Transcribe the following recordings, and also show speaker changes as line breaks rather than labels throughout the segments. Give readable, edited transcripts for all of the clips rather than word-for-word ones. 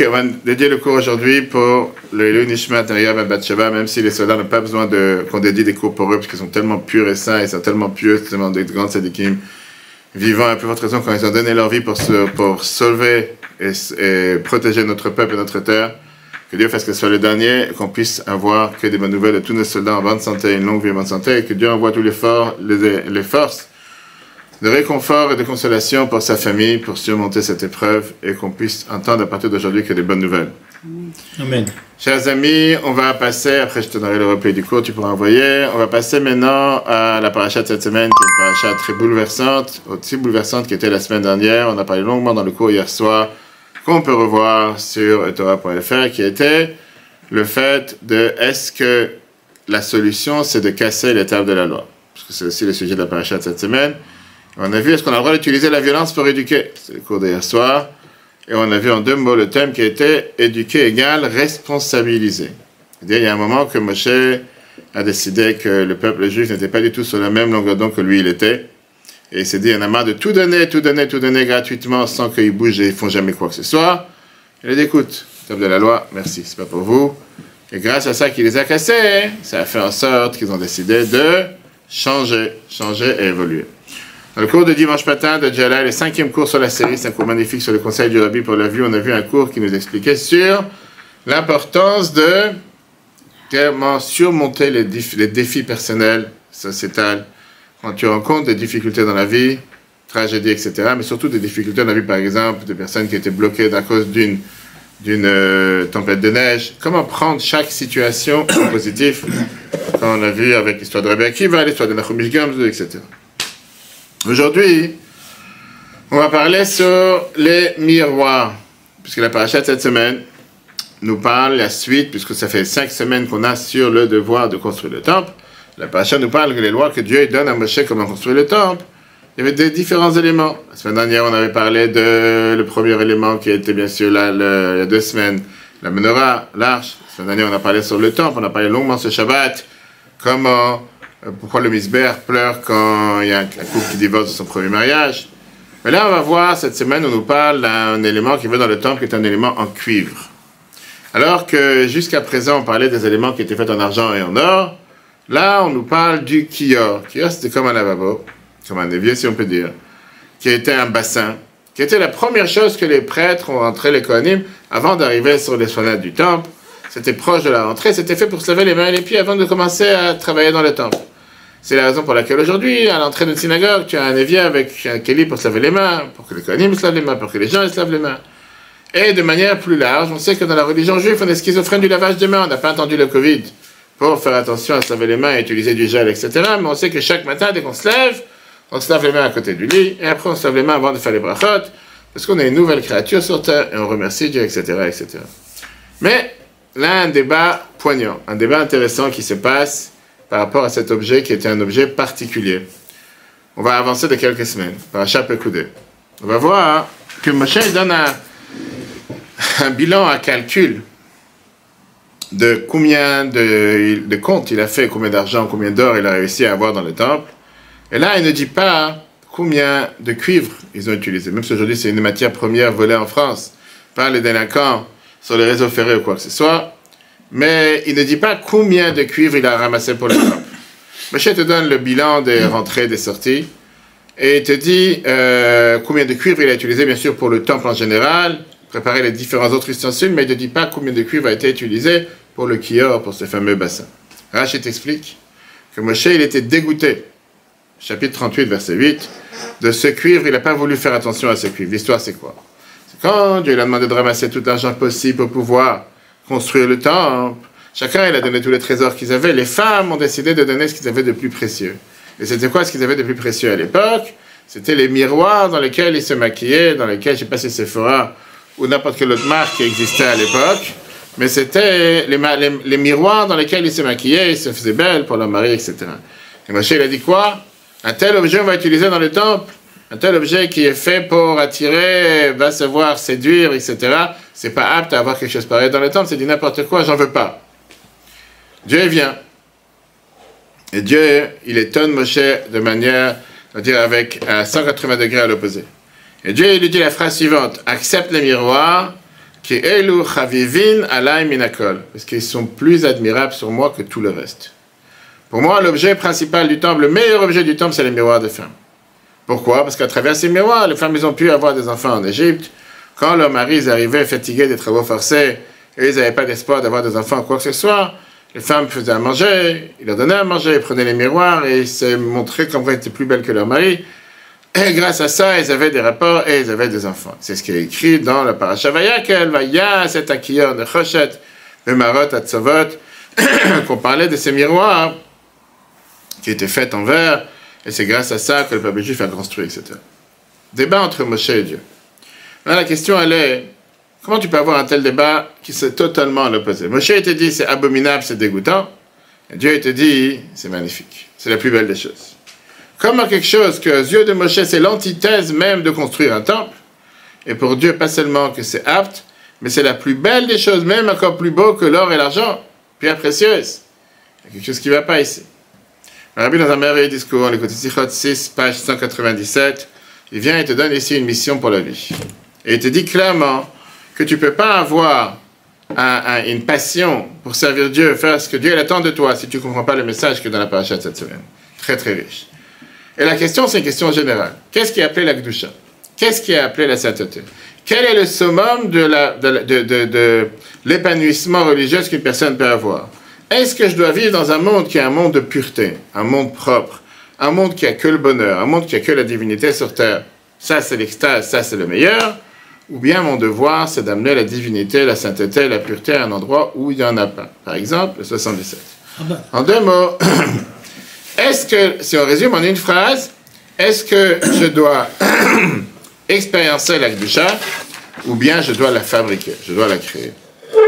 On va dédier le cours aujourd'hui pour le Nishmat Ariab et Bathsheba, même si les soldats n'ont pas besoin qu'on dédie des cours pour eux, parce qu'ils sont tellement purs et saints, ils sont tellement pieux, c'est tellement des grands tzadikim vivants, à plus forte raison quand ils ont donné leur vie pour sauver et protéger notre peuple et notre terre. Que Dieu fasse que ce soit le dernier, qu'on puisse avoir que des bonnes nouvelles de tous nos soldats en bonne santé, une longue vie en bonne santé, et que Dieu envoie tous les forces de réconfort et de consolation pour sa famille, pour surmonter cette épreuve, et qu'on puisse entendre à partir d'aujourd'hui que des bonnes nouvelles.
Amen.
Chers amis, on va passer, après je te donnerai le replay du cours, tu pourras envoyer, on va passer maintenant à la paracha de cette semaine, qui est une paracha très bouleversante, aussi bouleversante qui était la semaine dernière. On a parlé longuement dans le cours hier soir, qu'on peut revoir sur Torah.fr, qui était le fait de est-ce que la solution c'est de casser les tables de la loi, parce que c'est aussi le sujet de la paracha de cette semaine. On a vu est-ce qu'on a le droit d'utiliser la violence pour éduquer, c'est le cours d'hier soir, et on a vu en deux mots le thème qui était éduquer égale responsabiliser. C'est-à-dire il y a un moment que Moshe a décidé que le peuple juif n'était pas du tout sur la même longueur d'onde que lui il était. Et il s'est dit, il y en a marre de tout donner gratuitement sans qu'ils bougent et ils font jamais quoi que ce soit. Il a dit, écoute, table de la loi, merci, c'est pas pour vous. Et grâce à ça qu'il les a cassés, ça a fait en sorte qu'ils ont décidé de changer et évoluer. Dans le cours de dimanche matin de Jalal, le 5e cours sur la série, c'est un cours magnifique sur le conseil du Rabbi pour la vue. On a vu un cours qui nous expliquait sur l'importance de comment surmonter les défis personnels, sociétals, quand tu rencontres des difficultés dans la vie, tragédies, etc., mais surtout des difficultés dans la vie, par exemple, de personnes qui étaient bloquées à cause d'une tempête de neige. Comment prendre chaque situation en positif, quand on a vu avec l'histoire de Rabbi Akiva, l'histoire de Nachum Ish Gamzu, etc. Aujourd'hui, on va parler sur les miroirs, puisque la paracha de cette semaine nous parle la suite, puisque ça fait 5 semaines qu'on a sur le devoir de construire le temple. La paracha nous parle que les lois que Dieu donne à Moshe comment construire le temple, il y avait des différents éléments. La semaine dernière, on avait parlé de le premier élément qui était bien sûr là, il y a 2 semaines, la menorah, l'arche. La semaine dernière, on a parlé sur le temple, on a parlé longuement ce Shabbat, pourquoi le misbère pleure quand il y a un couple qui divorce de son premier mariage. Mais là, on va voir, cette semaine, on nous parle d'un élément qui va dans le temple, qui est un élément en cuivre. Alors que jusqu'à présent, on parlait des éléments qui étaient faits en argent et en or. Là, on nous parle du kior. Kior, c'était comme un lavabo, comme un évier, si on peut dire, qui était un bassin, qui était la première chose que les prêtres ont entré les Kohanim avant d'arriver sur les fenêtres du temple. C'était proche de la rentrée, c'était fait pour se laver les mains et les pieds avant de commencer à travailler dans le temple. C'est la raison pour laquelle aujourd'hui, à l'entrée d'une synagogue, tu as un évier avec un kéli pour se laver les mains, pour que les Kohanim se lavent les mains, pour que les gens se lavent les mains. Et de manière plus large, on sait que dans la religion juive, on est schizophrène du lavage des mains. On n'a pas entendu le Covid pour faire attention à se laver les mains et utiliser du gel, etc. Mais on sait que chaque matin, dès qu'on se lève les mains à côté du lit, et après on se lave les mains avant de faire les brachot, parce qu'on est une nouvelle créature sur terre, et on remercie Dieu, etc., etc. Mais là, un débat poignant, un débat intéressant qui se passe par rapport à cet objet qui était un objet particulier. On va avancer de quelques semaines, par Pekudei. On va voir que Moshe donne un bilan à calcul de combien de comptes il a fait, combien d'argent, combien d'or il a réussi à avoir dans le temple. Et là, il ne dit pas combien de cuivre ils ont utilisé. Même si aujourd'hui, c'est une matière première volée en France par les délinquants sur les réseaux ferrés ou quoi que ce soit. Mais il ne dit pas combien de cuivre il a ramassé pour le temple. Moshe te donne le bilan des rentrées, des sorties. Et il te dit combien de cuivre il a utilisé, bien sûr, pour le temple en général, préparer les différents autres ustensiles, mais il ne dit pas combien de cuivre a été utilisé pour le kior, pour ce fameux bassin. Rashi t'explique que Moshe, il était dégoûté, chapitre 38, verset 8, de ce cuivre, il n'a pas voulu faire attention à ce cuivre. L'histoire, c'est quoi? C'est quand Dieu lui a demandé de ramasser tout l'argent possible pour pouvoir construire le temple. Chacun, il a donné tous les trésors qu'ils avaient. Les femmes ont décidé de donner ce qu'ils avaient de plus précieux. Et c'était quoi ce qu'ils avaient de plus précieux à l'époque? C'était les miroirs dans lesquels ils se maquillaient, dans lesquels, je ne sais pas si c'est Sephora ou n'importe quelle autre marque qui existait à l'époque, mais c'était les miroirs dans lesquels ils se maquillaient, ils se faisaient belles pour leur mari, etc. Et Moshe, il a dit quoi? Un tel objet, on va utiliser dans le temple. Un tel objet qui est fait pour attirer, va savoir séduire, etc. C'est pas apte à avoir quelque chose pareil dans le temple, c'est dit n'importe quoi, j'en veux pas. Dieu vient. Et Dieu, il étonne Moshe de manière, on va dire, avec 180 degrés à l'opposé. Et Dieu, il lui dit la phrase suivante, accepte les miroirs, Ki elu chavivin alay minakol. Parce qu'ils sont plus admirables sur moi que tout le reste. Pour moi, l'objet principal du temple, le meilleur objet du temple, c'est les miroirs des femmes. Pourquoi? Parce qu'à travers ces miroirs, les femmes, ils ont pu avoir des enfants en Égypte. Quand leurs maris arrivaient fatigués des travaux forcés, et ils n'avaient pas d'espoir d'avoir des enfants ou quoi que ce soit, les femmes faisaient à manger, ils leur donnaient à manger, ils prenaient les miroirs et ils se montraient comme elles étaient plus belles que leur mari. Et grâce à ça, ils avaient des rapports et ils avaient des enfants. C'est ce qui est écrit dans le Parashat Vayakel, Vaya, cet akiyon de Choshet, de Marot, Atzavot, qu'on parlait de ces miroirs qui étaient faits en verre, et c'est grâce à ça que le peuple juif a construit, etc. Débat entre Moshe et Dieu. Là, la question, elle est, comment tu peux avoir un tel débat qui c'est totalement à l'opposé? Moshe te dit, c'est abominable, c'est dégoûtant, et Dieu te dit, c'est magnifique, c'est la plus belle des choses. Comment quelque chose que aux yeux de Moshe, c'est l'antithèse même de construire un temple, et pour Dieu, pas seulement que c'est apte, mais c'est la plus belle des choses, même encore plus beau que l'or et l'argent, pierre précieuse. Il y a quelque chose qui ne va pas ici. Le Rabbi, dans un merveilleux discours, on écoute Sichot 6, page 197, il vient et te donne ici une mission pour la vie. Et il te dit clairement que tu ne peux pas avoir une passion pour servir Dieu, faire ce que Dieu attend de toi, si tu ne comprends pas le message que dans la paracha de cette semaine. Très très riche. Et la question, c'est une question générale. Qu'est-ce qui est appelé la Kedusha? Qu'est-ce qui est appelé la sainteté? Quel est le summum de l'épanouissement religieux qu'une personne peut avoir? Est-ce que je dois vivre dans un monde qui est un monde de pureté, un monde propre, un monde qui a que le bonheur, un monde qui a que la divinité sur terre? Ça, c'est l'extase, ça, c'est le meilleur. Ou bien mon devoir, c'est d'amener la divinité, la sainteté, la pureté à un endroit où il n'y en a pas. Par exemple, le 77. En deux mots, est-ce que, si on résume en une phrase, est-ce que je dois expériencer la Kedusha ou bien je dois la fabriquer, je dois la créer?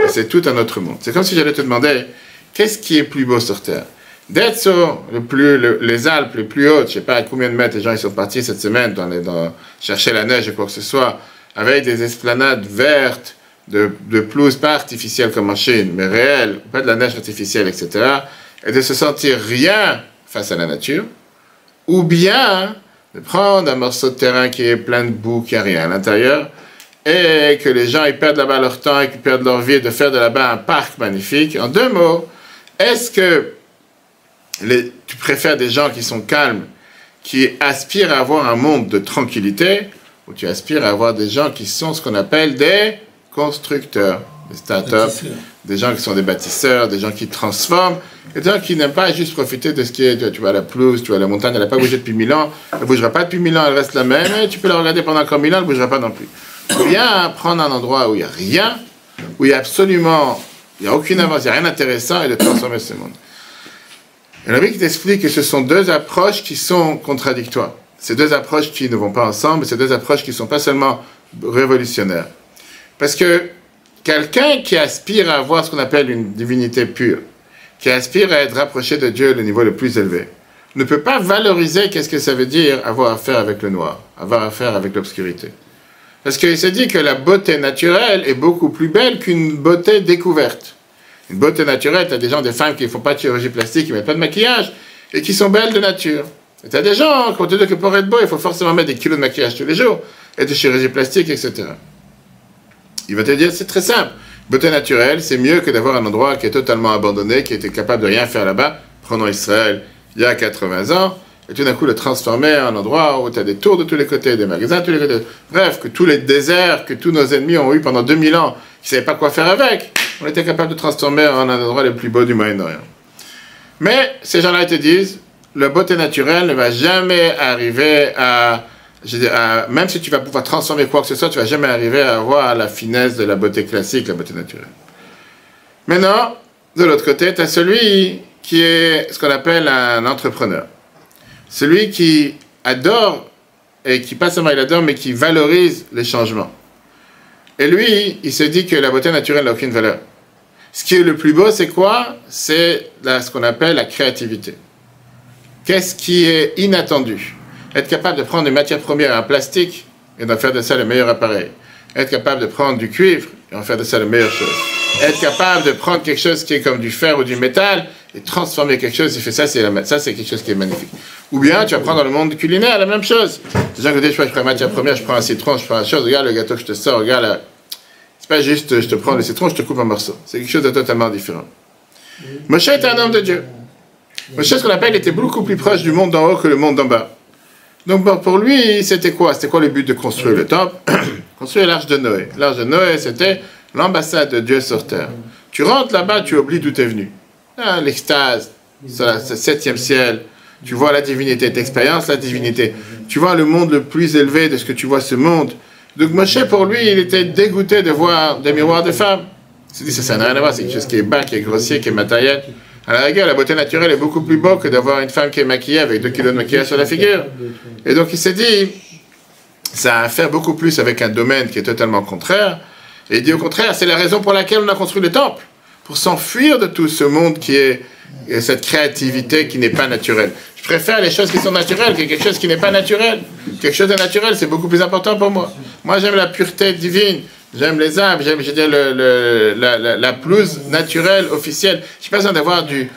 Et c'est tout un autre monde. C'est comme si j'allais te demander, qu'est-ce qui est plus beau sur Terre? D'être sur les Alpes les plus hautes, je ne sais pas à combien de mètres les gens ils sont partis cette semaine chercher la neige et quoi que ce soit, avec des esplanades vertes, de pelouse pas artificielle comme en Chine, mais réelle, pas de la neige artificielle, etc., et de se sentir rien face à la nature, ou bien de prendre un morceau de terrain qui est plein de boue, qui n'a rien à l'intérieur, et que les gens ils perdent là-bas leur temps et qu'ils perdent leur vie, de faire de là-bas un parc magnifique. En deux mots, est-ce que tu préfères des gens qui sont calmes, qui aspirent à avoir un monde de tranquillité, ou tu aspires à avoir des gens qui sont ce qu'on appelle des constructeurs, des start-up, des gens qui sont des bâtisseurs, des gens qui transforment, et des gens qui n'aiment pas juste profiter de ce qui est, tu vois, la pelouse, tu vois, la montagne, elle n'a pas bougé depuis 1000 ans, elle ne bougera pas depuis 1000 ans, elle reste la même, et tu peux la regarder pendant encore 1000 ans, elle ne bougera pas non plus. Ou bien prendre un endroit où il n'y a rien, où il y a absolument, il n'y a aucune avance, il n'y a rien d'intéressant, et de transformer ce monde. Et le Rabbi qui t'explique que ce sont deux approches qui sont contradictoires. Ces deux approches qui ne vont pas ensemble, ces deux approches qui ne sont pas seulement révolutionnaires. Parce que quelqu'un qui aspire à avoir ce qu'on appelle une divinité pure, qui aspire à être rapproché de Dieu au niveau le plus élevé, ne peut pas valoriser qu'est-ce que ça veut dire avoir affaire avec le noir, avoir affaire avec l'obscurité. Parce qu'il se dit que la beauté naturelle est beaucoup plus belle qu'une beauté découverte. Une beauté naturelle, tu as des gens, des femmes qui ne font pas de chirurgie plastique, qui ne mettent pas de maquillage, et qui sont belles de nature. Et tu as des gens qui vont te dire que pour être beau, il faut forcément mettre des kilos de maquillage tous les jours, et de chirurgie plastique, etc. Il va te dire, c'est très simple. Beauté naturelle, c'est mieux que d'avoir un endroit qui est totalement abandonné, qui était capable de rien faire là-bas. Prenons Israël, il y a 80 ans, et tout d'un coup le transformer en un endroit où tu as des tours de tous les côtés, des magasins de tous les côtés. Bref, que tous les déserts que tous nos ennemis ont eu pendant 2000 ans, qui ne savaient pas quoi faire avec, on était capable de transformer en un endroit le plus beau du Moyen-Orient. Mais ces gens-là te disent, la beauté naturelle ne va jamais arriver même si tu vas pouvoir transformer quoi que ce soit, tu ne vas jamais arriver à avoir la finesse de la beauté classique, la beauté naturelle. Maintenant, de l'autre côté, tu as celui qui est ce qu'on appelle un entrepreneur. Celui qui adore, et qui pas seulement il adore, mais qui valorise les changements. Et lui, il se dit que la beauté naturelle n'a aucune valeur. Ce qui est le plus beau, c'est quoi? C'est ce qu'on appelle la créativité. Qu'est-ce qui est inattendu? Être capable de prendre une matière première, un plastique, et d'en faire de ça le meilleur appareil. Être capable de prendre du cuivre, et en faire de ça la meilleure chose. Être capable de prendre quelque chose qui est comme du fer ou du métal, et transformer quelque chose, et fait ça, c'est quelque chose qui est magnifique. Ou bien, tu vas prendre dans le monde culinaire la même chose. Les gens qui disent, je prends une matière première, je prends un citron, je prends une chose, regarde le gâteau que je te sors, regarde C'est pas juste je te prends le citron, je te coupe en morceaux. C'est quelque chose de totalement différent. Moshe était un homme de Dieu. Moshe, ce qu'on appelle, était beaucoup plus proche du monde d'en haut que le monde d'en bas. Donc bon, pour lui, c'était quoi? C'était quoi le but de construire le temple? Construire l'arche de Noé. L'arche de Noé, c'était l'ambassade de Dieu sur terre. Tu rentres là-bas, tu oublies d'où tu es venu. Ah, l'extase, c'est le 7e ciel. Tu vois la divinité, tu expériences la divinité. Tu vois le monde le plus élevé de ce que tu vois ce monde. Donc Moshe, pour lui, il était dégoûté de voir des miroirs de femmes. Il s'est dit, ça n'a rien à voir, c'est quelque chose qui est bas, qui est grossier, qui est matériel. À la rigueur, la beauté naturelle est beaucoup plus beau que d'avoir une femme qui est maquillée avec 2 kilos de maquillage sur la figure. Et donc il s'est dit, ça a à faire beaucoup plus avec un domaine qui est totalement contraire. Et il dit au contraire, c'est la raison pour laquelle on a construit le temple. Pour s'enfuir de tout ce monde qui est cette créativité qui n'est pas naturelle. Je préfère les choses qui sont naturelles que quelque chose qui n'est pas naturel. Quelque chose de naturel, c'est beaucoup plus important pour moi. Moi, j'aime la pureté divine. J'aime les arbres, j'aime la pelouse naturelle, officielle. Je n'ai pas besoin d'avoir du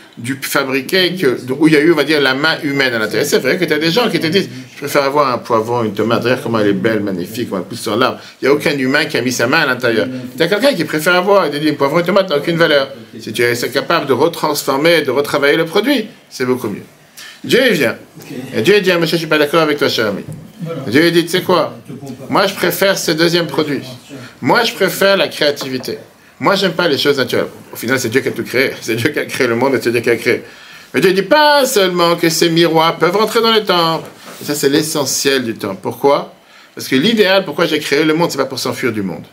fabriqué où il y a eu, on va dire, la main humaine à l'intérieur. C'est vrai que tu as des gens qui te disent, je préfère avoir un poivron, une tomate, regarde comment elle est belle, magnifique, comment elle pousse sur l'arbre. Il n'y a aucun humain qui a mis sa main à l'intérieur. Tu as quelqu'un qui préfère avoir, il te dit, un poivron, une tomate n'a aucune valeur. Si tu es capable de retransformer, de retravailler le produit, c'est beaucoup mieux. Dieu, il vient. Et Dieu, il dit, Moshe, je ne suis pas d'accord avec toi, cher ami. Dieu, il dit, tu sais quoi? Moi, je préfère ce deuxième produit. Moi, je préfère la créativité. Moi, j'aime pas les choses naturelles. Au final, c'est Dieu qui a tout créé. C'est Dieu qui a créé le monde et c'est Dieu qui a créé. Mais Dieu dit pas seulement que ces miroirs peuvent rentrer dans le temple. Et ça, c'est l'essentiel du temple. Pourquoi? Parce que l'idéal, pourquoi j'ai créé le monde, c'est pas pour s'enfuir du monde.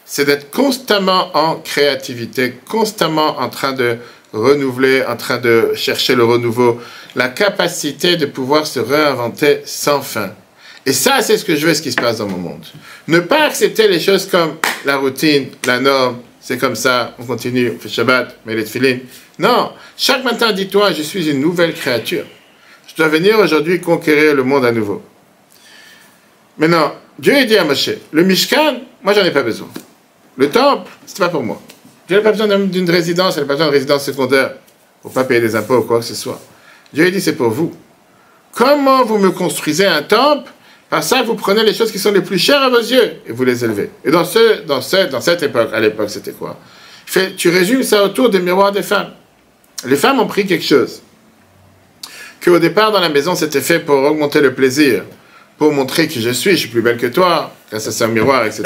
C'est d'être constamment en créativité, constamment en train de renouveler, en train de chercher le renouveau, la capacité de pouvoir se réinventer sans fin. Et ça, c'est ce que je veux, ce qui se passe dans mon monde. Ne pas accepter les choses comme la routine, la norme, c'est comme ça, on continue, on fait Shabbat, mais les tefilines. Non, chaque matin, dis-toi, je suis une nouvelle créature. Je dois venir aujourd'hui conquérir le monde à nouveau. Maintenant, Dieu a dit à Moshe, le Mishkan, moi, j'en ai pas besoin. Le temple, c'est pas pour moi. Dieu n'a pas besoin d'une résidence, il n'a pas besoin de résidence secondaire pour pas payer des impôts ou quoi que ce soit. Dieu a dit, c'est pour vous. Comment vous me construisez un temple? Par ça, vous prenez les choses qui sont les plus chères à vos yeux et vous les élevez. Et dans cette époque, à l'époque, c'était quoi? Tu résumes ça autour des miroirs des femmes. Les femmes ont pris quelque chose qu'au départ, dans la maison, c'était fait pour augmenter le plaisir, pour montrer qui je suis plus belle que toi, grâce à ce miroir, etc.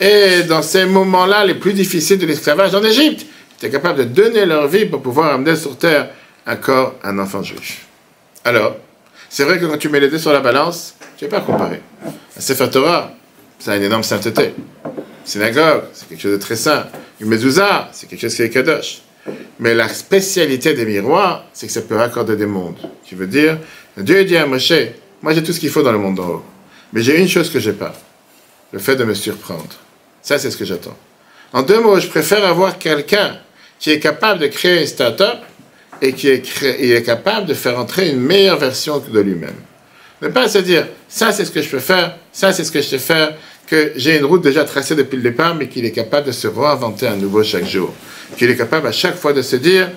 Et dans ces moments-là, les plus difficiles de l'esclavage en Égypte, ils étaient capables de donner leur vie pour pouvoir amener sur terre un corps, un enfant juif. Alors, c'est vrai que quand tu mets les deux sur la balance, tu ne vas pas comparer. Un Sefer Torah, ça a une énorme sainteté. Une synagogue, c'est quelque chose de très saint. Une mezouza, c'est quelque chose qui est kadosh. Mais la spécialité des miroirs, c'est que ça peut raccorder des mondes. Qui veut dire, Dieu dit à Moshe, moi j'ai tout ce qu'il faut dans le monde d'en haut. Mais j'ai une chose que je n'ai pas. Le fait de me surprendre. Ça, c'est ce que j'attends. En 2 mots, je préfère avoir quelqu'un qui est capable de créer une start-up et qui est capable de faire entrer une meilleure version de lui-même. Ne pas se dire, ça c'est ce que je peux faire, ça c'est ce que je sais faire, que j'ai une route déjà tracée depuis le départ, mais qu'il est capable de se réinventer à nouveau chaque jour. Qu'il est capable à chaque fois de se dire,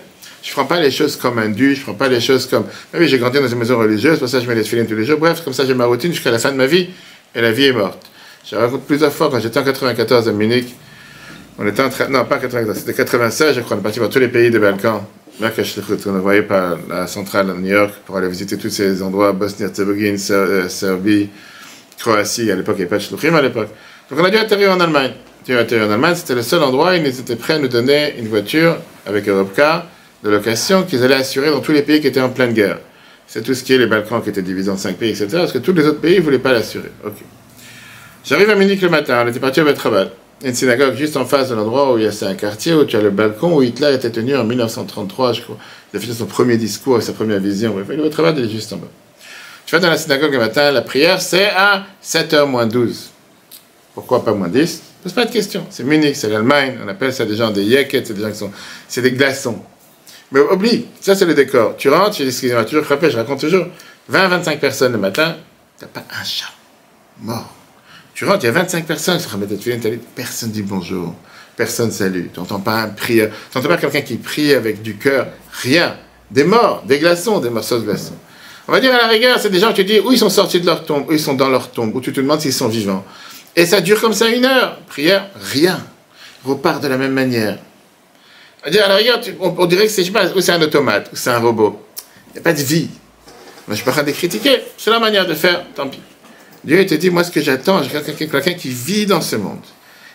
je ne prends pas les choses comme un dû, je ne prends pas les choses comme, ah oui, j'ai grandi dans une maison religieuse, pour ça je mets les tefilines tous les jours, bref, comme ça j'ai ma routine jusqu'à la fin de ma vie, et la vie est morte. Je raconte plusieurs fois, quand j'étais en 94 à Munich, on était en train, non pas 94, c'était 96, je crois, on est parti voir tous les pays des Balkans. On envoyé par la centrale à New York pour aller visiter tous ces endroits, Bosnie-Herzégovine, Serbie, Croatie, à l'époque, il n'y avait pas de shluchim à l'époque. Donc on a dû atterrir en Allemagne. C'était le seul endroit où ils étaient prêts à nous donner une voiture avec Europcar de location qu'ils allaient assurer dans tous les pays qui étaient en pleine guerre. C'est tout ce qui est les Balkans qui étaient divisés en 5 pays, etc. Parce que tous les autres pays ne voulaient pas l'assurer. Ok. J'arrive à Munich le matin, on était parti à Betrabad. Il y a une synagogue juste en face de l'endroit où c'est un quartier où tu as le balcon où Hitler était tenu en 1933, je crois. Il a fait son premier discours avec sa première vision. Le Betrabad est juste en bas. Je vais dans la synagogue le matin, la prière c'est à 7h moins 12. Pourquoi pas moins 10? Pose pas de question. C'est Munich, c'est l'Allemagne, on appelle ça des gens des yeket, c'est des gens qui sont. C'est des glaçons. Mais oublie, ça c'est le décor. Tu rentres, tu dis excusez-moi, toujours frappé, je raconte toujours. 20-25 personnes le matin, t'as pas un chat mort. Tu rentres, il y a 25 personnes qui se remettent à te filer, personne ne dit bonjour, personne ne salue. Tu n'entends pas un prière, tu n'entends pas quelqu'un qui prie avec du cœur, rien. Des morts, des glaçons, des morceaux de glaçons. On va dire à la rigueur, c'est des gens qui te disent où ils sont sortis de leur tombe, où ils sont dans leur tombe, où tu te demandes s'ils sont vivants. Et ça dure comme ça 1 heure. Prière, rien. Repart de la même manière. À la rigueur, on dirait que c'est, je sais pas, ou c'est un automate, ou c'est un robot. Il n'y a pas de vie. Moi, je ne suis pas en train de critiquer. C'est la manière de faire, tant pis. Dieu te dit, moi, ce que j'attends, j'ai quelqu'un qui vit dans ce monde.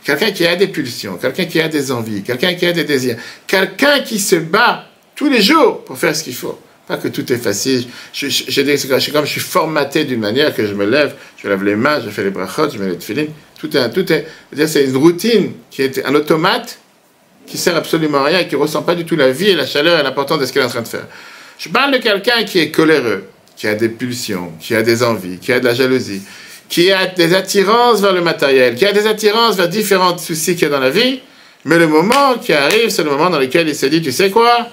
Quelqu'un qui a des pulsions, quelqu'un qui a des envies, quelqu'un qui a des désirs. Quelqu'un qui se bat tous les jours pour faire ce qu'il faut. Pas que tout est facile. Je suis formaté d'une manière que je me lève, je lève les mains, je fais les brachot, je mets les tefilines. C'est une routine qui est un automate qui sert absolument à rien et qui ne ressent pas du tout la vie et la chaleur et l'importance de ce qu'il est en train de faire. Je parle de quelqu'un qui est coléreux, qui a des pulsions, qui a des envies, qui a de la jalousie, qui a des attirances vers le matériel, qui a des attirances vers différents soucis qu'il y a dans la vie, mais le moment qui arrive, c'est le moment dans lequel il se dit, tu sais quoi,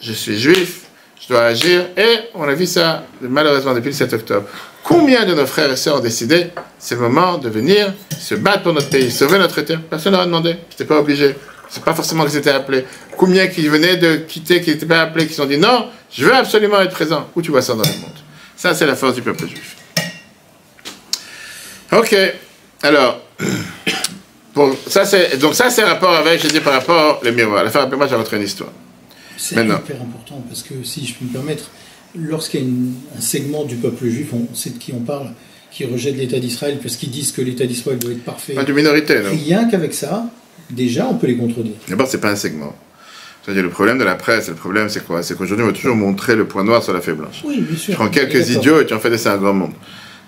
je suis juif, je dois agir, et on a vu ça malheureusement depuis le 7 octobre. Combien de nos frères et sœurs ont décidé, c'est le moment de venir se battre pour notre pays, sauver notre terre. Personne ne leur a demandé, c'était pas obligé. C'est pas forcément qu'ils étaient appelés. Combien qui venaient de quitter, qui n'étaient pas appelés, qui se sont dit non, je veux absolument être présent. Où tu vois ça dans le monde? Ça, c'est la force du peuple juif. Ok. Alors, ça c'est rapport avec, je dis par rapport au miroir. La fin, moi, j'ai rentré une histoire.
C'est hyper important parce que, si je puis me permettre, lorsqu'il y a un segment du peuple juif, on sait de qui on parle, qui rejette l'État d'Israël parce qu'ils disent que l'État d'Israël doit être parfait.
Pas de minorité, non?
Rien qu'avec ça, déjà, on peut les contredire.
D'abord, c'est pas un segment. C'est-à-dire, le problème de la presse, le problème, c'est quoi? C'est qu'aujourd'hui, on va toujours montrer le point noir sur la feuille blanche.
Oui, bien sûr.
Tu prends quelques idiots et tu en fais des un grand monde.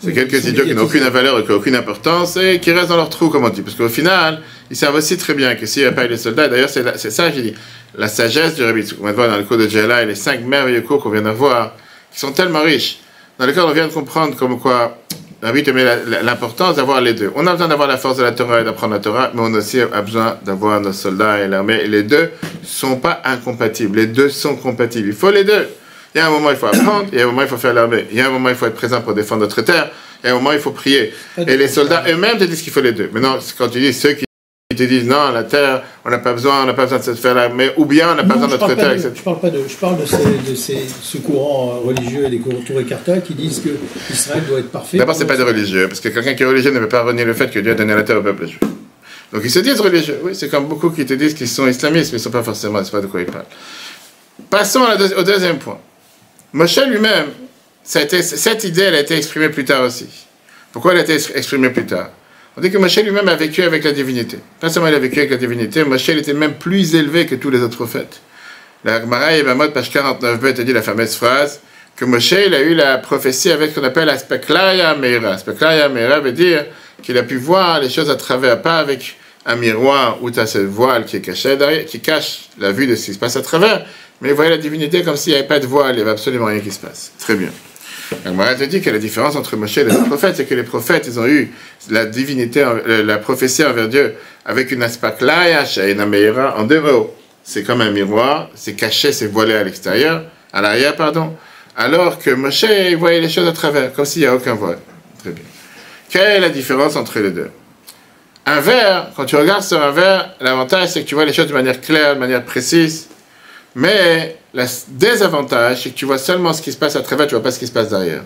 C'est quelques idiots qui n'ont aucune valeur et qui n'ont aucune importance et qui restent dans leur trou, comme on dit. Parce qu'au final, ils savent aussi très bien que s'il n'y a pas eu les soldats, d'ailleurs, c'est ça, j'ai dit, la sagesse du Rabbi. On va voir dans le cours de Jela et les 5 merveilleux cours qu'on vient d'avoir, qui sont tellement riches, dans lesquels on vient de comprendre comme quoi Rabbi te met l'importance d'avoir les deux. On a besoin d'avoir la force de la Torah et d'apprendre la Torah, mais on aussi a besoin d'avoir nos soldats et l'armée. Et les deux ne sont pas incompatibles. Les deux sont compatibles. Il faut les deux. Il y a un moment, il faut apprendre. Il y a un moment, il faut faire l'armée. Il y a un moment, il faut être présent pour défendre notre terre. Il y a un moment, il faut prier. Et les soldats eux-mêmes te disent qu'il faut les deux. Maintenant, quand tu dis ceux qui te disent non, la terre, on n'a pas besoin de se faire l'armée, ou bien on n'a pas besoin de notre terre, etc.
Je parle de ce courant religieux et des courants écartés qui disent que Israël doit être parfait.
D'abord, c'est pas des religieux, parce que quelqu'un qui est religieux ne peut pas renier le fait que Dieu a donné la terre au peuple juif. Donc ils se disent religieux. Oui, c'est comme beaucoup qui te disent qu'ils sont islamistes, mais ils ne sont pas forcément, c'est pas de quoi ils parlent. Passons au deuxième point. Moshe lui-même, cette idée, elle a été exprimée plus tard aussi. Pourquoi elle a été exprimée plus tard? On dit que Moshe lui-même a vécu avec la divinité. Pas seulement il a vécu avec la divinité, Moshe il était même plus élevé que tous les autres prophètes. La Gemara Yevamot, page 49b, te dit la fameuse phrase que Moshe il a eu la prophétie avec ce qu'on appelle la Speklaya Meira. Speklaya Meira veut dire qu'il a pu voir les choses à travers, pas avec un miroir où tu as ce voile qui est caché derrière, qui cache la vue de ce qui se passe à travers, mais il voyait la divinité comme s'il n'y avait pas de voile, il n'y avait absolument rien qui se passe. Très bien. La te dit que la différence entre Moshe et les autres prophètes, c'est que les prophètes, ils ont eu la divinité, la prophétie envers Dieu avec une aspaklaya, shaina meira, en deux mots. C'est comme un miroir, c'est caché, c'est voilé à l'extérieur, à l'arrière, pardon. Alors que Moshe, il voyait les choses à travers, comme s'il n'y a aucun voile. Très bien. Quelle est la différence entre les deux? Un verre, quand tu regardes sur un verre, l'avantage, c'est que tu vois les choses de manière claire, de manière précise. Mais le désavantage, c'est que tu vois seulement ce qui se passe à travers, tu ne vois pas ce qui se passe derrière.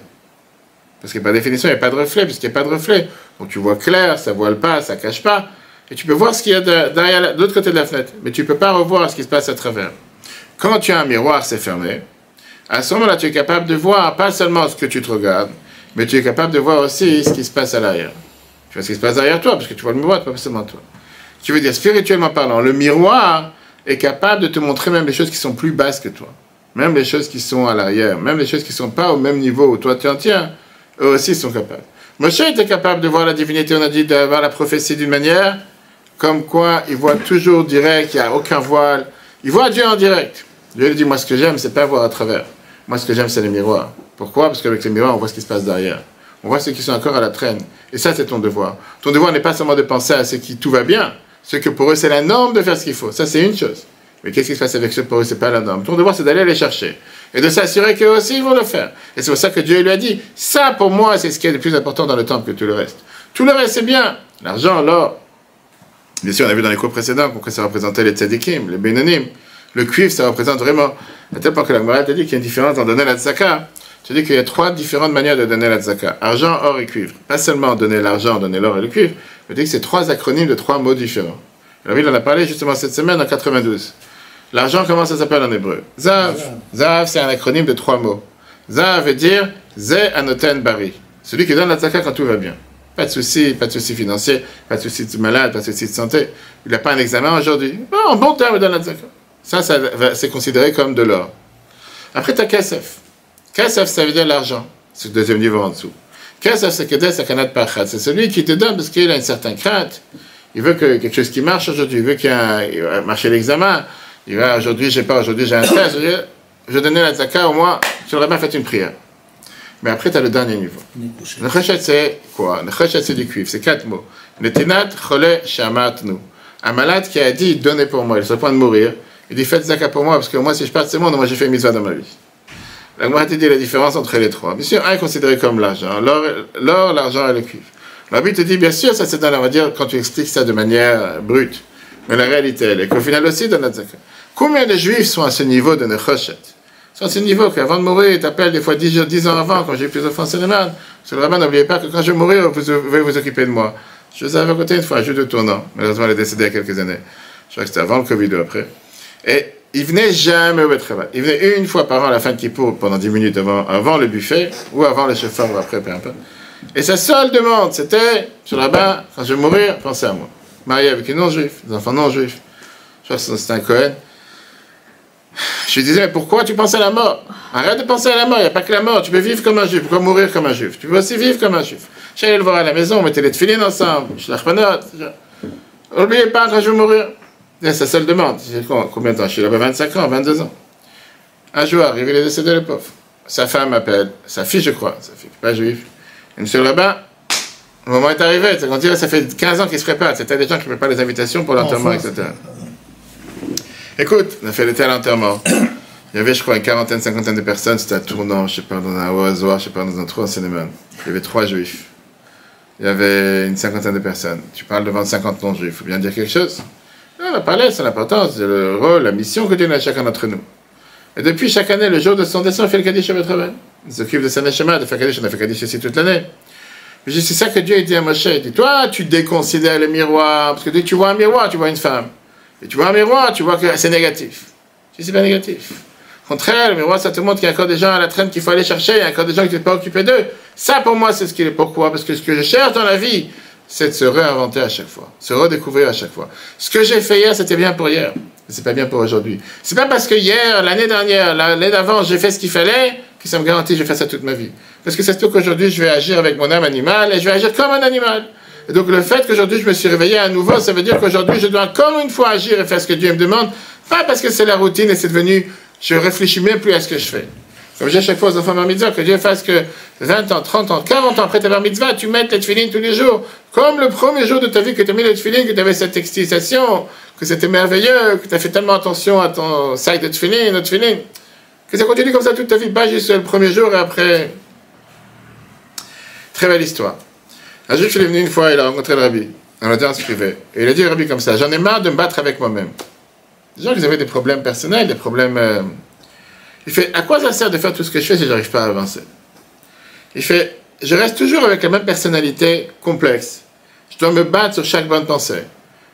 Parce que par définition, il n'y a pas de reflet, puisqu'il n'y a pas de reflet. Donc tu vois clair, ça ne voile pas, ça ne cache pas. Et tu peux voir ce qu'il y a derrière, de l'autre côté de la fenêtre. Mais tu ne peux pas revoir ce qui se passe à travers. Quand tu as un miroir, c'est fermé. À ce moment-là, tu es capable de voir pas seulement ce que tu te regardes, mais tu es capable de voir aussi ce qui se passe à l'arrière. Tu vois ce qui se passe derrière toi, parce que tu vois le miroir, pas seulement toi. Tu veux dire, spirituellement parlant, le miroir est capable de te montrer même les choses qui sont plus basses que toi. Même les choses qui sont à l'arrière, même les choses qui ne sont pas au même niveau où toi tu en tiens, eux aussi sont capables. Moshe était capable de voir la divinité, on a dit d'avoir la prophétie d'une manière, comme quoi il voit toujours direct, il n'y a aucun voile. Il voit Dieu en direct. Dieu lui dit, moi ce que j'aime, c'est pas voir à travers. Moi ce que j'aime, c'est les miroirs. Pourquoi? Parce qu'avec les miroirs, on voit ce qui se passe derrière. On voit ceux qui sont encore à la traîne. Et ça, c'est ton devoir. Ton devoir n'est pas seulement de penser à ceux qui tout va bien, ceux que pour eux, c'est la norme de faire ce qu'il faut. Ça, c'est une chose. Mais qu'est-ce qui se passe avec ceux pour eux, c'est pas la norme. Ton devoir, c'est d'aller les chercher. Et de s'assurer qu'eux aussi, ils vont le faire. Et c'est pour ça que Dieu lui a dit, ça, pour moi, c'est ce qui est le plus important dans le temple que tout le reste. Tout le reste, c'est bien. L'argent, l'or. Bien sûr, on a vu dans les cours précédents que ça représentait les tzadikim, les bénonim. Le cuivre, ça représente vraiment, à tel point que la Gemara a dit qu'il y a une différence dans donner la tzaka. je dis qu'il y a 3 différentes manières de donner la tzaka. Argent, or et cuivre. Pas seulement donner l'argent, donner l'or et le cuivre, je dis que c'est 3 acronymes de 3 mots différents. Alors, il en a parlé justement cette semaine en 92. L'argent, comment ça s'appelle en hébreu? Zav. Zav, c'est un acronyme de 3 mots. Zav veut dire Ze Anoten Bari. Celui qui donne la tzaka quand tout va bien. Pas de souci financier, pas de souci de malade, pas de souci de santé. Il n'a pas un examen aujourd'hui. Bon, en bon terme, il donne la tzaka. Ça c'est considéré comme de l'or. Après, tu as Kesef. Kesef, ça veut dire l'argent. C'est le deuxième niveau en dessous. Kesef, c'est Kedes Sakanat Pachat. C'est celui qui te donne parce qu'il a une certaine crainte. Il veut que quelque chose qui marche aujourd'hui. Il veut qu'il va marcher l'examen. Il va aujourd'hui, j'ai un test. Je vais donner la tzaka, au moins, je l'aurais bien fait une prière. Mais après, tu as le dernier niveau. Le chesed, c'est quoi? Le chesed, c'est du cuivre. C'est 4 mots. Netinat chole shamatnu. Un malade qui a dit, donnez pour moi. Il est sur le point de mourir. Il dit, faites tzaka pour moi, parce que moi, si je pars de ce monde, moi, j'ai fait une mitzvah dans ma vie. La Gemara te dit la différence entre les 3. Bien sûr, un est considéré comme l'argent. L'or, l'argent et le cuivre. La Bible te dit, bien sûr, ça c'est dans, on va dire, quand tu expliques ça de manière brute. Mais la réalité, elle est qu'au final aussi, dans la tzaka. Combien de juifs sont à ce niveau de nechoshet? Sont à ce niveau qu'avant de mourir, ils t'appellent des fois 10 ans avant, quand j'ai eu plusieurs fois en Sénégal. Parce que le rabbin, n'oubliez pas que quand je vais mourir, vous devez vous occuper de moi. Je vous avais raconté une fois, un jeu de tournant. Malheureusement, elle est décédée il y a quelques années. Je crois que c'était avant le Covid ou après. Et il venait jamais au travail. Il venait une fois par an à la fin de Kippour, pendant 10 minutes avant le buffet, ou avant le chauffeur, ou après, peu importe. Et sa seule demande, c'était, sur le rabbin, quand je vais mourir, pensez à moi. Marié avec une non-juif, des enfants non-juifs. Je crois que c'était un Cohen. Je lui disais, mais pourquoi tu penses à la mort? Arrête de penser à la mort, il n'y a pas que la mort. Tu peux vivre comme un juif, pourquoi mourir comme un juif? Tu peux aussi vivre comme un juif. J'allais le voir à la maison, on mettait les tefilines ensemble, je l'achpanot. N'oubliez pas quand je vais mourir. C'est sa seule demande. Combien de temps? Je suis là-bas 25 ans, 22 ans. Un jour arrive, il est décédé, le pauvre. Sa femme m'appelle, sa fille, je crois, sa fille, pas juive. Et monsieur le rabbin, le moment est arrivé, c'est quand ça fait 15 ans qu'il se prépare. C'était des gens qui préparent les invitations pour l'enterrement, etc. Écoute, on a fait le tel enterrement. Il y avait, je crois, une quarantaine, cinquantaine de personnes. C'était un tournant, je sais pas, dans un oasoir, je sais pas, dans un trou en Sénégal. Il y avait 3 juifs. Il y avait une cinquantaine de personnes. Tu parles devant 50 non-juifs. Il faut bien dire quelque chose. On a parlé, c'est l'importance, c'est le rôle, la mission que Dieu a chacun d'entre nous. Et depuis chaque année, le jour de son décès, on fait le Kaddish à travail. Il s'occupe de sa neshama, de faire Kaddish. On a fait Kaddish ici toute l'année. Mais c'est ça que Dieu dit à Moshe. Il dit, toi, tu déconsidères le miroir. Parce que dès que tu vois un miroir, tu vois une femme. Et tu vois un miroir, tu vois que c'est négatif. C'est pas négatif. Au contraire, le miroir, ça te montre qu'il y a encore des gens à la traîne qu'il faut aller chercher, il y a encore des gens qui ne sont pas occupés d'eux. Ça, pour moi, c'est ce qu'il est. Pourquoi? Parce que ce que je cherche dans la vie, c'est de se réinventer à chaque fois, se redécouvrir à chaque fois. Ce que j'ai fait hier, c'était bien pour hier, mais c'est pas bien pour aujourd'hui. C'est pas parce que hier, l'année dernière, l'année d'avant, j'ai fait ce qu'il fallait, que ça me garantit que je fais ça toute ma vie. Parce que c'est tout qu'aujourd'hui, je vais agir avec mon âme animale, et je vais agir comme un animal. Et donc le fait qu'aujourd'hui je me suis réveillé à nouveau, ça veut dire qu'aujourd'hui je dois encore une fois agir et faire ce que Dieu me demande, pas parce que c'est la routine et c'est devenu, je réfléchis même plus à ce que je fais. Comme j'ai à chaque fois aux enfants bar mitzvah, que Dieu fasse que 20 ans, 30 ans, 40 ans après ta bar mitzvah, tu mettes les tefilines tous les jours, comme le premier jour de ta vie que tu as mis les tefilines, que tu avais cette excitation, que c'était merveilleux, que tu as fait tellement attention à ton sac de tefilines, que ça continue comme ça toute ta vie, pas juste le premier jour et après. Très belle histoire. Un juif, il est venu une fois, il a rencontré le rabbi, dans l'audience privée. Et il a dit au rabbi comme ça, j'en ai marre de me battre avec moi-même. Des gens qui avaient des problèmes personnels, des problèmes... Il fait, à quoi ça sert de faire tout ce que je fais si je n'arrive pas à avancer? Il fait, je reste toujours avec la même personnalité complexe. Je dois me battre sur chaque bonne pensée.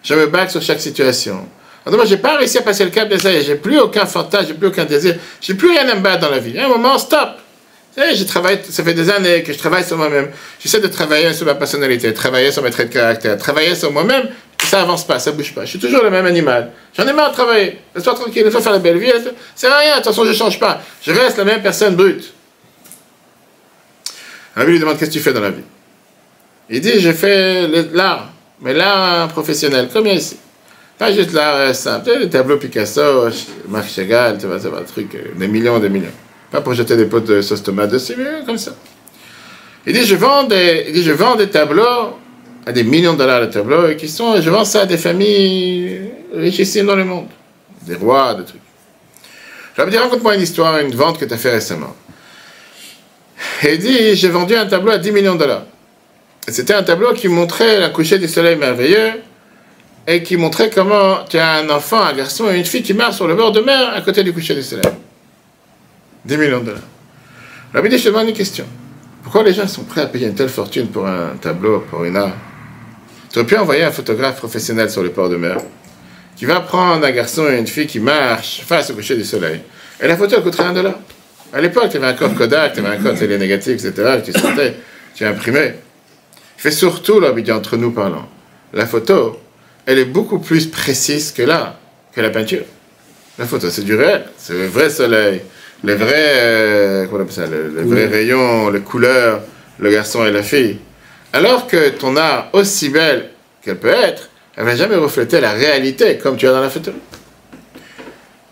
Je me bats sur chaque situation. Alors moi, je n'ai pas réussi à passer le cap des années. J'ai plus aucun fantasme, j'ai plus aucun désir. J'ai plus rien à me battre dans la vie. À un moment, stop. Je travaille, ça fait des années que je travaille sur moi-même. J'essaie de travailler sur ma personnalité, travailler sur mes traits de caractère, travailler sur moi-même. Ça avance pas, ça bouge pas. Je suis toujours le même animal. J'en ai marre de travailler. Laisse-toi tranquille, laisse-moi faire la belle vie. C'est rien, de toute façon, je ne change pas. Je reste la même personne brute. Un lui demande qu'est-ce que tu fais dans la vie. Il dit, j'ai fait l'art, mais l'art professionnel, comme ici. Pas juste l'art simple. Les tableaux Picasso, Marc Chagall, tu vois, c'est un truc, des millions, des millions. Pas pour jeter des pots de sauce tomate dessus, mais comme ça. Il dit, je vends des tableaux à des millions de dollars de tableaux, et je vends ça à des familles richissimes dans le monde. Des rois, des trucs. Je vais me dire, raconte-moi une histoire, une vente que tu as fait récemment. Et il dit, j'ai vendu un tableau à 10 millions de dollars. Et c'était un tableau qui montrait la coucher du soleil merveilleux, et qui montrait comment tu as un enfant, un garçon et une fille qui marchent sur le bord de mer à côté du coucher du soleil. 10 millions de dollars. Rabbi dit, je te demande une question. Pourquoi les gens sont prêts à payer une telle fortune pour un tableau, pour une art? Tu aurais pu envoyer un photographe professionnel sur le port de mer qui va prendre un garçon et une fille qui marchent face au coucher du soleil. Et la photo, elle coûterait $1. À l'époque, tu avais encore Kodak, tu avais encore télénégatif, etc. Tu sortais, tu imprimais. Je fais surtout, là, entre nous parlant. La photo, elle est beaucoup plus précise que l'art, que la peinture. La photo, c'est du réel. C'est le vrai soleil, les vrais, comment on appelle ça, les vrais rayons, les couleurs, le garçon et la fille. Alors que ton art, aussi belle qu'elle peut être, elle ne va jamais refléter la réalité comme tu as dans la photo.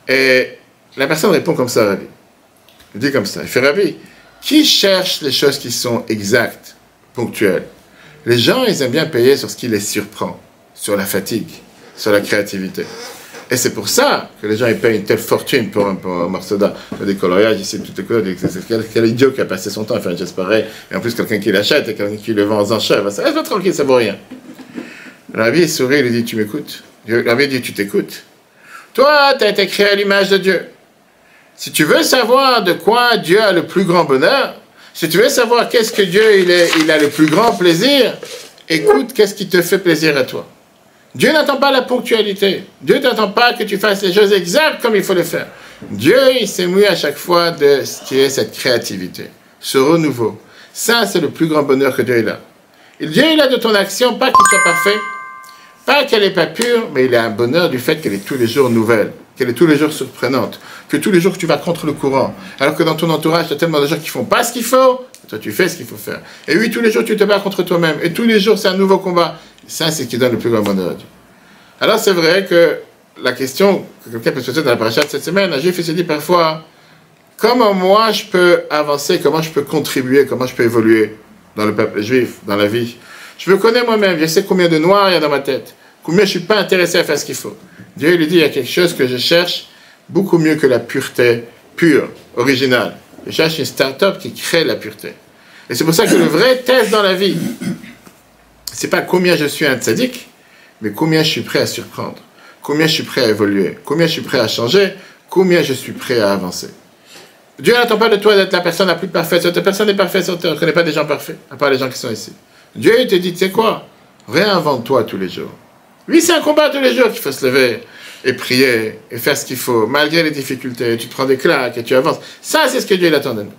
Et la personne répond comme ça, Rabbi. Il dit comme ça, il fait Rabbi, qui cherche les choses qui sont exactes, ponctuelles? Les gens, ils aiment bien payer sur ce qui les surprend, sur la fatigue, sur la créativité. Et c'est pour ça que les gens ils payent une telle fortune pour un morceau d'art. Des coloriages ici, tout est cool. Quel idiot qui a passé son temps à faire un geste pareil. Et en plus, quelqu'un qui l'achète et quelqu'un qui le vend aux enchères. Ça reste pas tranquille, ça vaut rien. Rabbi sourit, il dit, tu m'écoutes? Rabbi dit, tu t'écoutes? Toi, tu as été créé à l'image de Dieu. Si tu veux savoir de quoi Dieu a le plus grand bonheur, si tu veux savoir qu'est-ce que Dieu il a le plus grand plaisir, écoute qu'est-ce qui te fait plaisir à toi. Dieu n'attend pas la ponctualité. Dieu n'attend pas que tu fasses les choses exactes comme il faut les faire. Dieu, il s'émouille à chaque fois de ce qui est cette créativité, ce renouveau. Ça, c'est le plus grand bonheur que Dieu a. Et Dieu, il a de ton action, pas qu'il soit parfait, pas qu'elle n'est pas pure, mais il a un bonheur du fait qu'elle est tous les jours nouvelle, qu'elle est tous les jours surprenante, que tous les jours tu vas contre le courant. Alors que dans ton entourage, tu as tellement de gens qui font pas ce qu'il faut, toi tu fais ce qu'il faut faire. Et oui, tous les jours tu te bats contre toi-même, et tous les jours c'est un nouveau combat. Ça, c'est ce qui donne le plus grand bonheur à Dieu. Alors c'est vrai que la question que quelqu'un peut se poser dans la paracha de cette semaine, un juif il se dit parfois, comment moi je peux avancer, comment je peux contribuer, comment je peux évoluer dans le peuple juif, dans la vie. Je me connais moi-même, je sais combien de noirs il y a dans ma tête, combien je ne suis pas intéressé à faire ce qu'il faut. Dieu lui dit, il y a quelque chose que je cherche beaucoup mieux que la pureté pure, originale. Je cherche une start-up qui crée la pureté. Et c'est pour ça que le vrai test dans la vie, c'est pas combien je suis un tzaddik, mais combien je suis prêt à surprendre, combien je suis prêt à évoluer, combien je suis prêt à changer, combien je suis prêt à avancer. Dieu n'attend pas de toi d'être la personne la plus parfaite. Cette personne n'est parfaite sur terre. On ne connaît pas des gens parfaits, à part les gens qui sont ici. Dieu il te dit, tu sais quoi? Réinvente-toi tous les jours. Oui, c'est un combat tous les jours qu'il faut se lever et prier et faire ce qu'il faut, malgré les difficultés. Tu te prends des claques et tu avances. Ça, c'est ce que Dieu il attend de nous.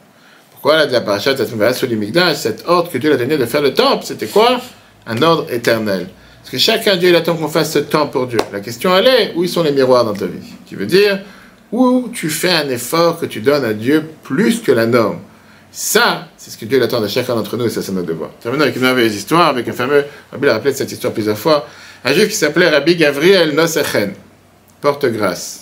Pourquoi là, de la paracha, cet ordre que Dieu a donné de faire le temple, c'était quoi? Un ordre éternel. Parce que chacun, Dieu, il attend qu'on fasse ce temps pour Dieu. La question, elle est, où sont les miroirs dans ta vie? Qui veut dire, où tu fais un effort que tu donnes à Dieu plus que la norme. Ça, c'est ce que Dieu attend de chacun d'entre nous, et ça, c'est notre devoir. Terminons avec une merveilleuse histoire, avec un fameux, Rabbi l'a rappelé cette histoire plusieurs fois, un juif qui s'appelait Rabbi Gavriel Nossechen, porte-grâce.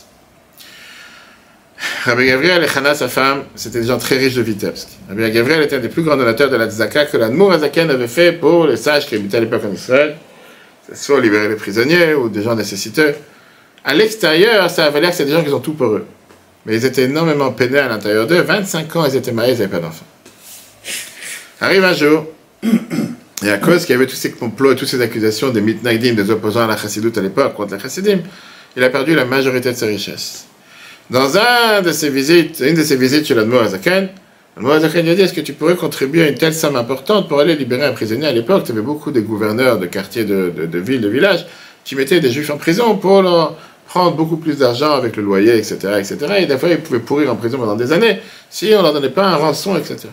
Rabbi Gavriel et Chana, sa femme, c'était des gens très riches de Vitebsk. Rabbi Gavriel était un des plus grands donateurs de la tzedaka que l'Admour Hazaken avait fait pour les sages qui habitaient à l'époque en Israël, soit libérer les prisonniers ou des gens nécessiteux. À l'extérieur, ça avait l'air que c'est des gens qui ont tout pour eux. Mais ils étaient énormément peinés à l'intérieur d'eux. 25 ans, ils étaient mariés, ils n'avaient pas d'enfants. Arrive un jour, et à cause qu'il y avait tous ces complots et toutes ces accusations des mitnagdim, des opposants à la chassidoute à l'époque, contre la chassidim, il a perdu la majorité de ses richesses. Dans une de ses visites chez l'Admour Hazaken, l'Admour Hazaken lui a dit, est-ce que tu pourrais contribuer à une telle somme importante pour aller libérer un prisonnier? À l'époque, tu avais beaucoup de gouverneurs de quartiers, de villes, de villages, qui mettaient des juifs en prison pour leur prendre beaucoup plus d'argent avec le loyer, etc., etc. Et des fois, ils pouvaient pourrir en prison pendant des années si on ne leur donnait pas un rançon, etc.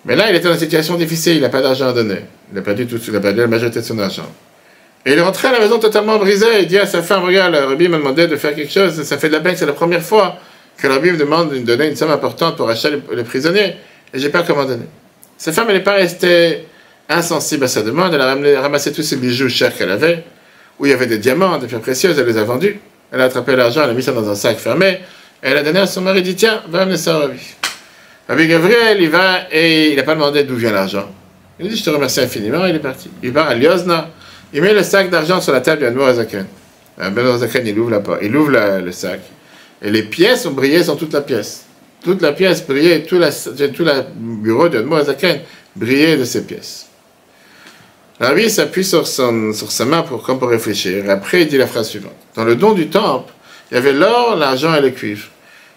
Mais là, il était dans une situation difficile, il n'a pas d'argent à donner. Il a perdu la majorité de son argent. Et il est rentré à la maison totalement brisé. Il dit à sa femme, regarde, le Rabbi m'a demandé de faire quelque chose, ça fait de la peine, c'est la première fois que le Rabbi me demande de donner une somme importante pour acheter les prisonniers, et je n'ai pas comment donner. Sa femme, elle n'est pas restée insensible à sa demande, elle a ramassé tous ses bijoux chers qu'elle avait, où il y avait des diamants, des pierres précieuses, elle les a vendus. Elle a attrapé l'argent, elle a mis ça dans un sac fermé, et elle a donné à son mari, dit, tiens, va amener ça au Rabbi. Rabbi Gavriel, il va, et il n'a pas demandé d'où vient l'argent. Il dit, je te remercie infiniment, il est parti. Il va à Liozna, il met le sac d'argent sur la table du Admour Hazaken. L'Admour Hazaken, il ouvre le sac, et les pièces ont brillé sur toute la pièce. Toute la pièce brillait, tout le bureau du Admour Hazaken brillait de ces pièces. Rabbi s'appuie sur sa main comme pour réfléchir. Et après, il dit la phrase suivante. Dans le don du temple, il y avait l'or, l'argent et le cuivre.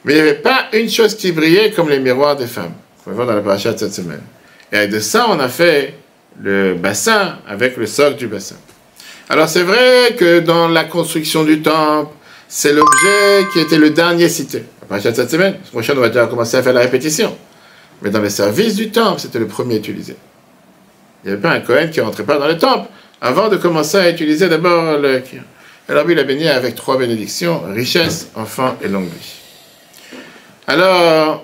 Mais il n'y avait pas une chose qui brillait comme les miroirs des femmes. qu'on va voir dans la paracha de cette semaine. Et avec de ça, on a fait le bassin avec le socle du bassin. Alors c'est vrai que dans la construction du temple, c'est l'objet qui était le dernier cité. La paracha de cette semaine, la prochaine, on va déjà commencer à faire la répétition. Mais dans le service du temple, c'était le premier utilisé. Il n'y avait pas un Kohen qui ne rentrait pas dans le temple avant de commencer à utiliser d'abord le kir. Alors lui, il a béni avec 3 bénédictions, richesse, enfant et longue vie. Alors,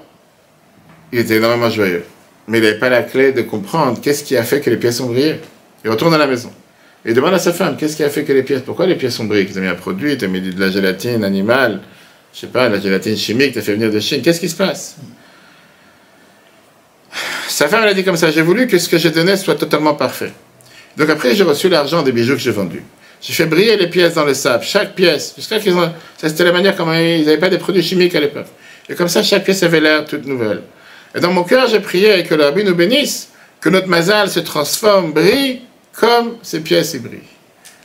il était énormément joyeux. Mais il n'avait pas la clé de comprendre qu'est-ce qui a fait que les pièces ont brillé. Il retourne à la maison. Il demande à sa femme, qu'est-ce qui a fait que les pièces, pourquoi les pièces ont brillé? Ils ont mis un produit, ils ont mis de la gélatine animale, je sais pas, la gélatine chimique, tu as fait venir de Chine. Qu'est-ce qui se passe? Sa femme, elle a dit comme ça, j'ai voulu que ce que j'ai donné soit totalement parfait. Donc après, j'ai reçu l'argent des bijoux que j'ai vendus. J'ai fait briller les pièces dans le sable, chaque pièce, jusqu'à qu'ils ont... Ça, c'était la manière comment ils n'avaient pas des produits chimiques à l'époque. Et comme ça, chaque pièce avait l'air toute nouvelle. Et dans mon cœur, j'ai prié que le Rabbi nous bénisse, que notre mazal se transforme, brille, comme ces pièces y brillent.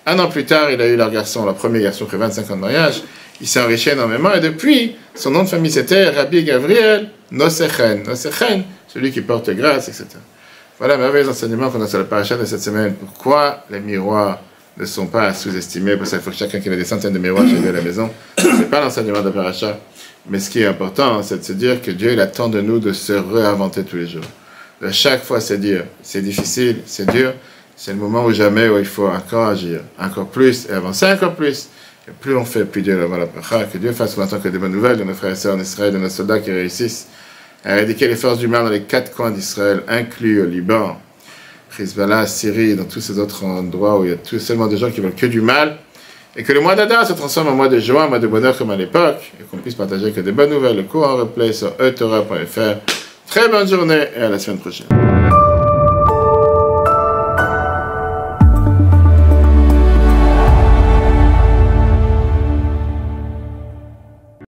1 an plus tard, il a eu leur garçon, leur premier garçon, après 25 ans de mariage. Il s'est enrichi énormément, et depuis, son nom de famille, c'était Rabbi Gabriel Nosechen. Nosechen, celui qui porte grâce, etc. Voilà, merveilleux enseignements qu'on a sur la paracha de cette semaine. Pourquoi les miroirs ne sont pas sous-estimés? Parce qu'il faut que chacun qui a des centaines de miroirs chez lui à la maison. Ce n'est pas l'enseignement de la paracha. Mais ce qui est important, c'est de se dire que Dieu, il attend de nous de se réinventer tous les jours. De chaque fois, c'est dire, c'est difficile, c'est dur, c'est le moment où jamais où il faut encore agir, encore plus, et avancer encore plus. Et plus on fait, plus Dieu va voir la paracha. Que Dieu fasse maintenant que des bonnes nouvelles de nos frères et sœurs en Israël, de nos soldats qui réussissent à éradiquer les forces du mal dans les 4 coins d'Israël, inclus au Liban, Hezbollah, Syrie, dans tous ces autres endroits où il y a seulement des gens qui veulent que du mal. Et que le mois d'Adar se transforme en mois de joie, en mois de bonheur comme à l'époque, et qu'on puisse partager que des bonnes nouvelles. Le cours en replay sur eTorah.fr. Très bonne journée et à la semaine prochaine.